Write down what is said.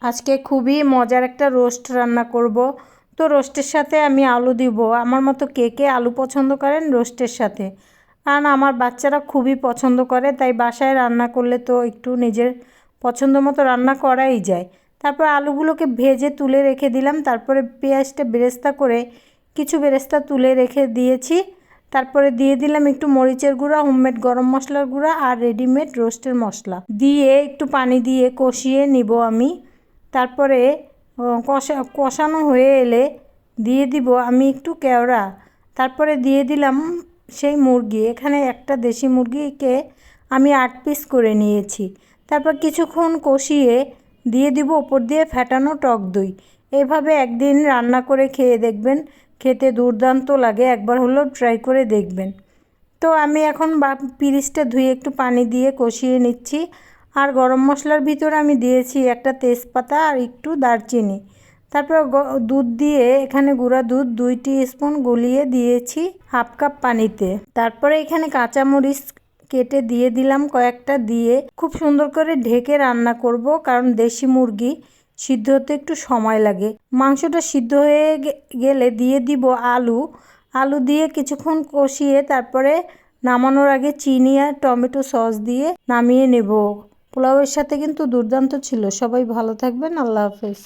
আজকে খুবই মজার একটা রোস্ট রান্না করব। তো রোস্টের সাথে আমি আলু দিব। আমার মতো কে কে আলু পছন্দ করেন রোস্টের সাথে? কারণ আমার বাচ্চারা খুবই পছন্দ করে, তাই বাসায় রান্না করলে তো একটু নিজের পছন্দ মতো রান্না করাই যায়। তারপর আলুগুলোকে ভেজে তুলে রেখে দিলাম। তারপরে পেঁয়াজটা বেরেস্তা করে কিছু বেরেস্তা তুলে রেখে দিয়েছি। তারপরে দিয়ে দিলাম একটু মরিচের গুঁড়া, হোমমেড গরম মশলার গুঁড়া আর রেডিমেড রোস্টের মশলা দিয়ে একটু পানি দিয়ে কষিয়ে নিব আমি। তারপরে কষানো হয়ে এলে দিয়ে দিব আমি একটু কেওড়া। তারপরে দিয়ে দিলাম সেই মুরগি। এখানে একটা দেশি মুরগিকে আমি 8 পিস করে নিয়েছি। তারপর কিছুক্ষণ কষিয়ে দিয়ে দিব উপর দিয়ে ফ্যাটানো টক দই। এভাবে একদিন রান্না করে খেয়ে দেখবেন, খেতে দুর্দান্ত লাগে। একবার হলেও ট্রাই করে দেখবেন। তো আমি এখন পিরিচটা ধুয়ে একটু পানি দিয়ে কষিয়ে নিচ্ছি। আর গরম মশলার ভিতরে আমি দিয়েছি একটা তেজপাতা আর একটু দারচিনি। তারপর দুধ দিয়ে, এখানে গুঁড়া দুধ 2 স্পুন গলিয়ে দিয়েছি হাফ কাপ পানিতে। তারপরে এখানে কাঁচামরিচ কেটে দিয়ে দিলাম কয়েকটা, দিয়ে খুব সুন্দর করে ঢেকে রান্না করব, কারণ দেশি মুরগি সিদ্ধ হতে একটু সময় লাগে। মাংসটা সিদ্ধ হয়ে গেলে দিয়ে দিব আলু দিয়ে কিছুক্ষণ কষিয়ে তারপরে নামানোর আগে চিনি আর টমেটো সস দিয়ে নামিয়ে নেব। পোলাওয়ের সাথে কিন্তু দুর্দান্ত ছিল। সবাই ভালো থাকবেন। আল্লাহ হাফেজ।